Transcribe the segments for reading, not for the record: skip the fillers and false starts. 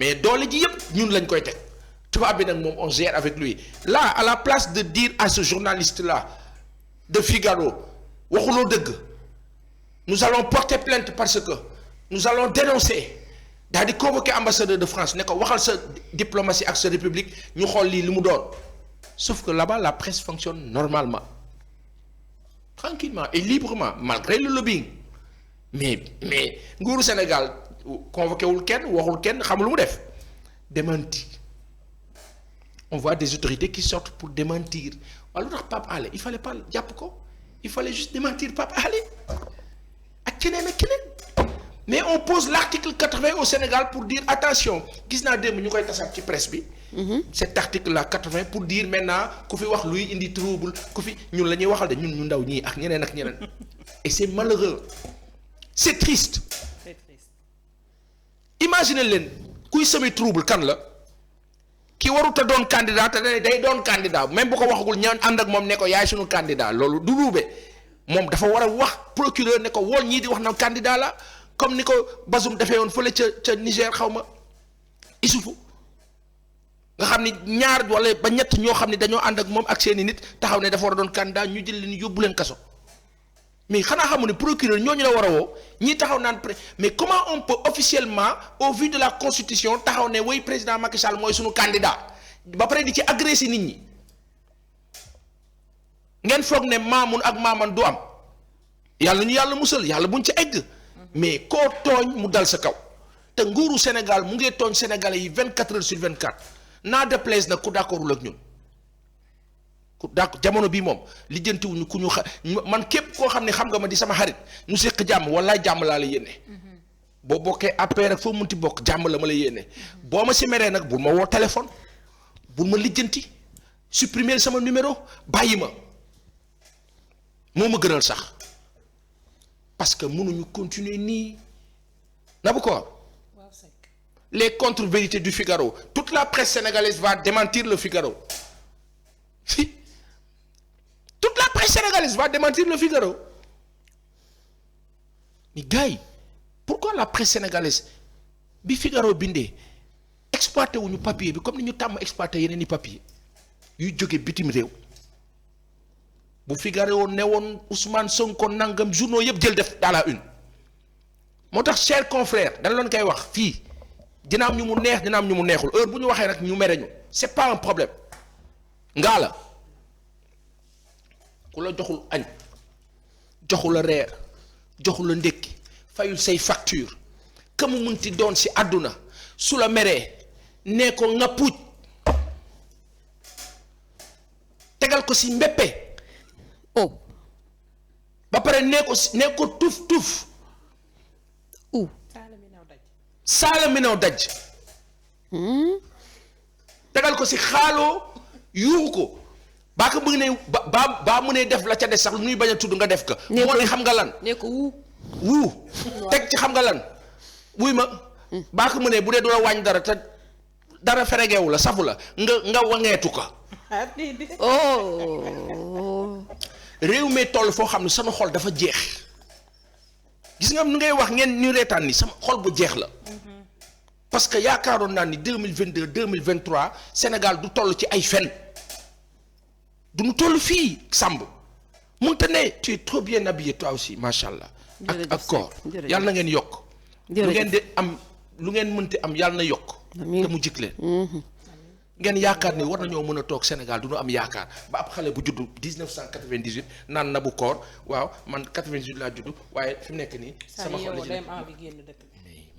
mais doole ji yëpp ñun lañ koy teg tubaab bi nag moom on gère avec lui là à la place de dire à ce journaliste là de Figaro waxuloo dëgg nous allons porter plainte parce que nous allons dénoncer daal di convoquer ambassadeur de France ne ko waxal sa diplomatie ak sa république ñu xool lii li mu doon sauf que là-bas la presse fonctionne normalement tranquillement et librement malgré le lobbying mais nguuru Sénégal convoqué wul kenn waxul kenn xam lu mu def démenti on voit des autorités qui sortent pour démentir waaye lu tax Pape Alé il fallait pas jàpp ko il fallait juste démentir Pape Alé ak keneen ak keneen mais on pose l'article 80 au Sénégal pour dire attention gis naa démb ñu koy tasaat ci presse bi. Cet article là 80 pour dire maintenant ku fi wax luy indi trouble ku fi ñun la ñuy waxal de ñun ñu ndaw ñii ak ñeneen ak ñeneen et c'est malheureux c'est triste. C'est triste. Imaginez leen kuy semi trouble kan la ki warut a doon candidat te day doon candidat même bu ko waxagul ñaan ànd ak moom ne ko yaay suñu candidat loolu du ruube moom dafa war a wax procureur ne ko wool ñii di wax na candidat la comme ni ko Bazoum defee woon fële ca Niger xaw ma Issoufou nga xam ni ñaar wala ba ñett ñoo xam ne dañoo ànd ak moom ak seeni nit taxaw ne dafa war a doon candidat ñu jël leen yóbbu leen kaso mais xanaa xamu ne procureur ñooñu la war a woo ñii taxaw naan mais comment on peut officiellement au vu de la constitution taxaw ne way président Macky Sall mooy suñu candidat ba pare di ci agressé nit ñi ngeen foog ne Mamoun ak Maman du am yàlla ñu yàlla musal yàlla buñ ci egg mais koo tooñ mu dal sa kaw te nguuru Sénégal mu ngi tooñ sénégalais yi 24 heures sur 24 naa déplaise nag ku d'accordul ak ñun ku d'accord jamono bii moom lijjantiwuñu ku ñu man képp koo xam ne xam nga ma di sama xarit ñu séq jàmm wallaay jàmm laa la yéene boo bokkee APR ak foo munti bokk jàmm la ma la yéene boo ma si meree nag bul ma woo téléphone bul ma lijjanti supprimer sama numéro bàyyi ma moo ma gënal sax parce que mënuñu continuer nii na bu ko les contre-vérités du Figaro toute la presse sénégalaise va démentir le Figaro si toute la presse sénégalaise va démentir le Figaro mais gars yi pourquoi la presse sénégalaise bi Figaro bindee exploité wuñu papier bi comme ni ñu tàmm exploité yeneen i papier yuy jóge bitim réew bu Figaro ne woon Ousmane Sonko nangam journaux yëpp jël def dans la une moo tax chers confrères dañ leen koy wax fii dina am ñu mu neex dina am ñu mu neexul heure bu ñu waxee nag ñu mere ñu c'est pas un problème ngaa la ku la joxul añ joxul la reer joxul la ndékki fayul say facture ka mu munti doon ci àdduna su la meree nee ko nga puuj tegal ko ci mbéppe oh ba pare nee ko tuf tuf saala mi naw daj tegal ko ci xaaloo yuuxu ko baa ko bëgg ne baa mu ne def la ca des sax lu ñuy bañ a tudd nga def ko moo ne xam nga lan ne ko wuu teg ci xam nga lan wuy ma baa ko mu ne bu dee du la wàññ dara te dara feregeewu la safu la nga wangeetu ko oh réew mi toll foo xam ne sama xol dafa jeex gis nga nu ngay wax ngeen ñu reetaan ni sama xol bu jeex la parce que yaakaaroon naa ni 2022 2023 Sénégal du toll ci ay fen du ñu toll fii Samb munte ne tu es trop bien habillé toi aussi macha allah. ak koor yàlla na ngeen yokk. lu ngeen di am lu ngeen mënti am yàlla na yokk. te mu jik leen. ngeen yaakaar ni war nañoo mën a toog Sénégal du ñu am yaakaar ba ab xale bu juddu 1998 naan na bu koor waaw man 98 laa juddu waaye fi mu nekk nii. sama xol la ci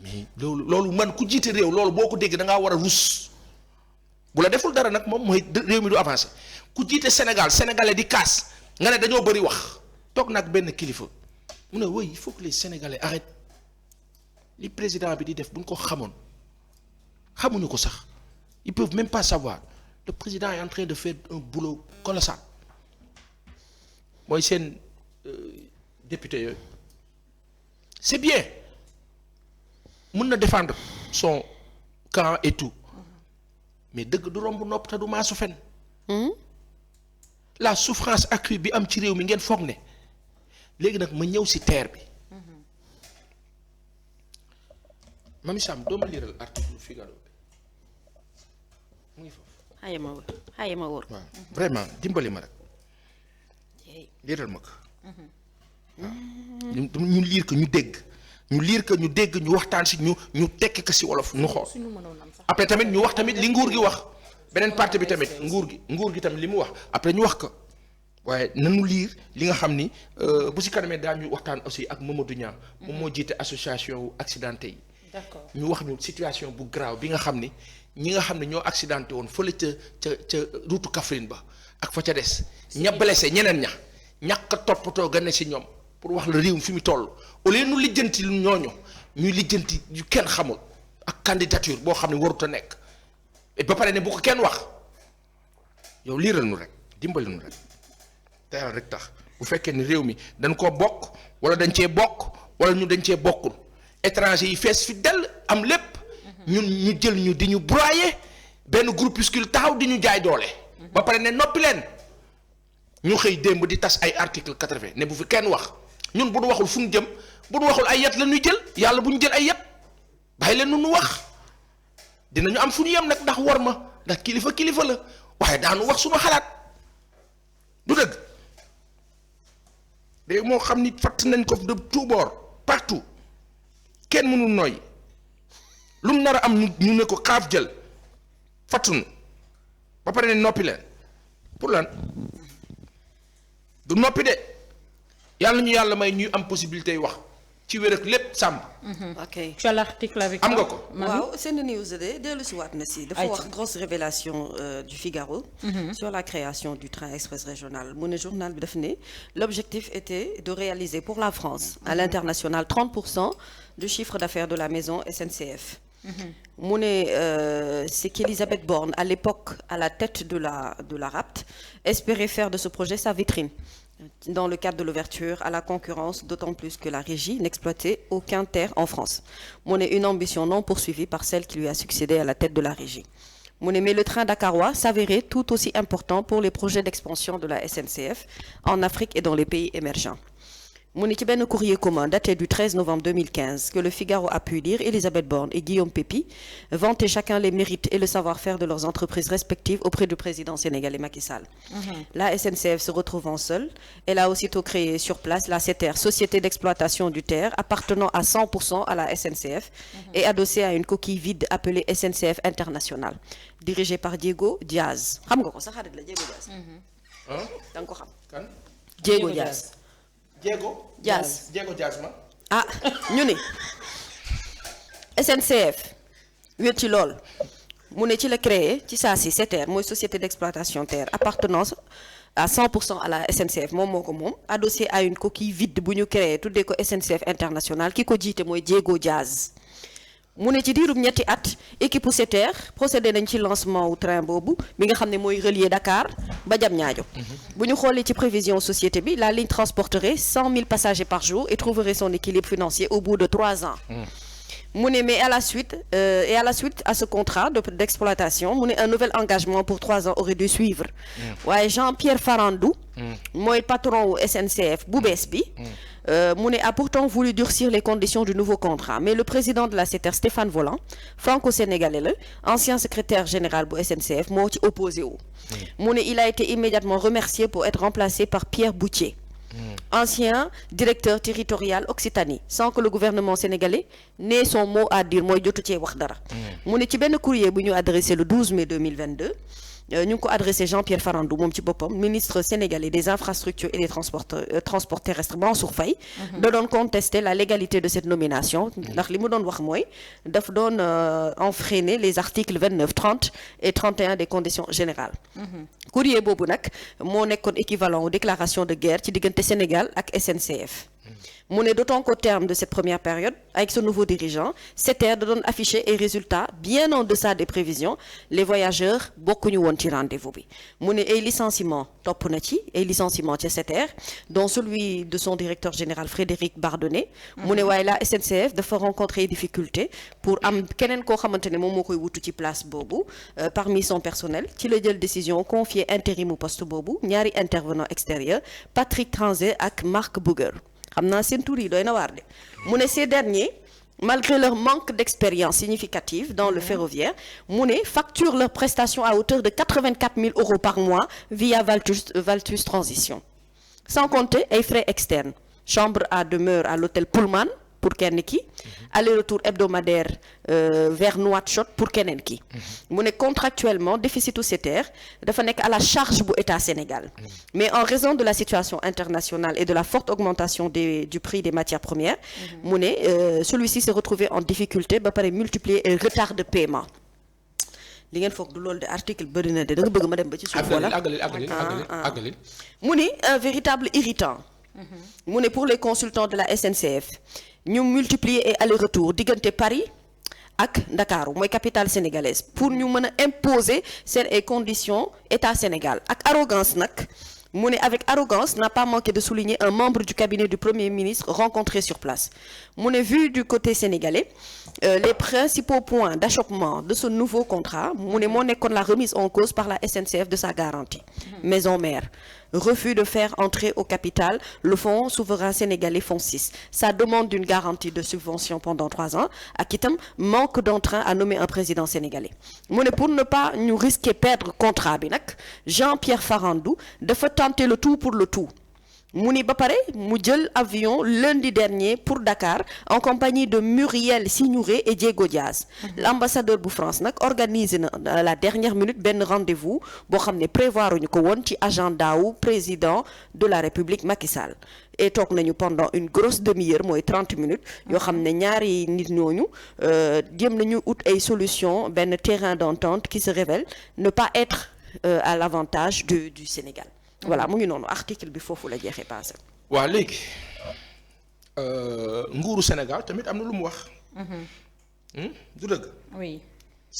mais loolu man ku jiite réew loolu boo ko dégg da ngaa war a rus bu la deful dara nag moom mooy réew mi du avancé ku jiite Sénégal sénégalais di kaas nga ne dañoo bëri wax toog nag benn kilifa mu ne oui il faut que les sénégalais arrêtent li président bi di def bu ñu ko xamoon xamuñu ko sax. Ils peuvent même pas savoir le président est en train de faire un boulot colossal mooy seen député yooyu c'est bien mën na défendre son camp et tout mais dëgg du romb nopp te du maasu fen la souffrance accrue bi am ci réew mi ngeen foog ne léegi nag ma ñëw ci terre bi Mamy Samb doo ma liiral article Figaro bi mu ngi foofu. xaaye ma wóor. waaw vraiment dimbali ma rek. liiral ma ko. waaw ñu liir ko ñu dégg. ñu waxtaan si ñu tekki ko si wolof ñu xool. après tamit ñu wax tamit li nguur gi wax. beneen partie bi tamit nguur gi tamit li mu wax après ñu wax ko. waaye nanu liir li nga xam ni bu si kanamee daañu waxtaan aussi ak Mamadou Niang. moom moo jiite association wu accidenté yi. d'accord ñu wax ñu situation bu grave bi nga xam ni ñi nga xam ne ñoo accidenté woon fële ca route Kaffrine ba ak fa ca des. ña blessé ñeneen ñàkk a toppatoo gane si ñoom pour wax la réew mi fi mu toll au lieu nu lijjanti lu ñooñu ñuy lijjanti yu kenn xamul ak candidature boo xam ne warut a nekk et ba pare ne bu ko kenn wax yow liiral nu rek dimbali nu rek. te yàlla rek tax bu fekkee ni réew mi dañ koo bokk wala dañ cee bokk wala ñu dañ cee bokkul étranger yi fees fi dell am lépp ñun ñu jël ñu di ñu broyer benn groupuscule taxaw di ñu jaay doole. ba pare ne noppi leen ñu xëy démb di tas ay article 80 ne bu fi kenn wax ñun bu nu waxul fu ñu jëm bu nu waxul ay yat la ñuy jël yàlla bu ñu jël ay yat bàyyi leen nu wax dinañu am fu ñu yem nag ndax war ma ndax kilifa la waaye daanu wax suñu xalaat du dëgg. léegi moo xam ni fatt nañ ko de tout bord partout kenn mënul nooy lu mu nar a am ñu ne ko xaaf jël fattunu ba pare ne noppi leen pour lan du noppi de yàlla ñu yàlla may ñuy am possibilité wax ci wér ak lépp sàmm. ok tu as l'article avec am nga ko. waaw seen news de dellu si waat na si. dafa wax grosse révélation du Figaro. Sur la création du train express régional mu ne journal bi daf ne l'objectif était de réaliser pour la France à l'international 30% du chiffre d'affaires de la maison SNCF. mu ne c'est qu'Elisabeth Borne à l'époque à la tête de la RAPT espérait faire de ce projet sa vitrine. Dans le cadre de l'ouverture à la concurrence, d'autant plus que la régie n'exploitait aucun terre en France. Mu ne une ambition non poursuivie par celle qui lui a succédé à la tête de la régie. Mu ne mais le train dakarois s'avérait tout aussi important pour les projets d'expansion de la SNCF en Afrique et dans les pays émergents. Mu ne ci benn courrier commun daté du 13 novembre 2015 que le Figaro a pu lire, Elisabeth Borne et Guillaume Pépi vantaient chacun les mérites et le savoir-faire de leurs entreprises respectives auprès du président sénégalais Macky Sall. La SNCF se retrouvant seule, elle a aussitôt créé sur place la SETER, Société d'exploitation du terre, appartenant à 100% à la SNCF et adossée à une coquille vide appelée SNCF International, dirigée par Diego Diaz. Xam nga ko sa xarit la Diego Diaz. Da nga ko xam. kan Diego Diaz. Diego Diaz ma. ah ñu ne SNCF wét ci lool mu ne ci la créé ci saa si SETER mooy société d'exploitation terre appartenance à 100% à la SNCF moom moo ko moom adossé à une coquille vide bu ñu créé tuddee ko SNCF International ki ko jiite mooy Diego Diaz. mu ne ci diirub ñetti at équipe u SETER procédé nañ ci lancement wu train boobu bi nga xam ne mooy relier Dakar ba Diamniadio. bu ñu xoolee ci prévision société bi la ligne transporterait 100 000 passagers par jour et trouverait son équilibre financier au bout de 3 ans. mu ne mais à la suite à ce contrat d'exploitation mu ne un nouvel engagement pour 3 ans aurait dû suivre. waaye Jean-Pierre Farandou. mooy patron wu SNCF bu bees bi. mu ne a pourtant voulu durcir les conditions du nouveau contrat mais le président de la SETER Stéphane Volant franco-sénégalais la ancien secrétaire général bu SNCF moo ci opposé wu. mu ne il a été immédiatement remercié pour être remplacé par Pierre Boutier. ancien directeur territorial Occitanie sans que le gouvernement sénégalais n'ait son mot à dire mooy jotu cee wax dara. mu ne ci benn courrier bu ñu adressé le 12 mai 2022 ñu ngi ko adressé Jean-Pierre Farandou moom ci boppam ministre sénégalais des infrastructures et des transports terrestres Mansour Faye da doon contester la légalité de cette nomination ndax li mu doon wax mooy daf doon enfreiner les articles 29 30 et 31 des conditions générales. courrier boobu nag moo nekkoon équivalent aux déclarations de guerre ci diggante Sénégal ak SNCF. mu ne d'autant qu'au terme de cette première période avec ce nouveau dirigeant SETER da doon afficher ay résultats bien en deçà des prévisions les voyageurs bokkuñu woon ci rendez-vous bi. mu ne ay licenciements topp na ci ay licenciements ci SETER dont celui de son directeur général Frédéric Bardonnet. mu ne waaye la SNCF dafa rencontrer difficulté pour am keneen koo xamante ne moom moo koy wutu ci place boobu parmi son personnel ci la jël décision confier intérimu poste boobu ñaari intervenants extérieurs Patrick Tranzé ak Marc Bouguer. xam naa seen tur yi doy na waar de mu ne ces derniers malgré leur manque d'expérience significative dans le ferroviaire mu ne facturent leurs prestations à hauteur de 84 000 € par mois via Valtus Transition sans compter ay frais externes chambre à demeure à l'hôtel Pullman pour kenn ki aller-retour hebdomadaire vers Nouakchott pour keneen ki mu ne contractuellement déficitu SETER dafa nekk à la charge bu État Sénégal mais en raison de la situation internationale et de la forte augmentation du prix des matières premières mu ne celui-ci s'est retrouvé en difficulté ba pare multiplier et retard de paiement li ngeen foog du loolu de article bëri na de da nga bëgg ma dem ba ci suuf wala àggali mu ni un véritable irritant mu ne pour les consultants de la SNCF ñu multiplier et aller-retour diggante Paris ak Ndakaaru mooy capitale sénégalaise pour ñu mën a imposer seen ay conditions État Sénégal ak arrogance nag mu ne avec arrogance n'a pas manqué de souligner un membre du cabinet du Premier ministre rencontré sur place mu ne vu du côté sénégalais les principaux points d'achoppement de ce nouveau contrat mu ne moo nekkoon la remise en cause par la SNCF de sa garantie maison mère refus de faire entrer au capital le fonds souverain sénégalais fonds 6 sa demande d'une garantie de subvention pendant 3 ans ak itam manque d'entrain à nommer un président sénégalais mu ne pour ne pas ñu risquer perdre contrat bi nag Jean-Pierre Farandou dafa tenter le tout pour le tout mu ni ba pare mu jël avion lundi dernier pour Dakar en compagnie de Muriel Signouré et Diego Diaz l'ambassadeur bu France nag organisé na à la dernière minute benn rendez-vous boo xam ne prévoir ñu ko woon ci agenda wu président de la République Macky Sall et toog nañu pendant une grosse demi-heure mooy 30 minutes yoo xam ne ñaari nit ñooñu jéem nañu ut ay solution benn terrain d'entente qui se révèle ne pas être à l'avantage du Sénégal voilà mu ngi noonu article bi foofu la jeexee passé. waaw léegi nguuru Sénégal tamit am na lu mu wax. du dëgg. oui.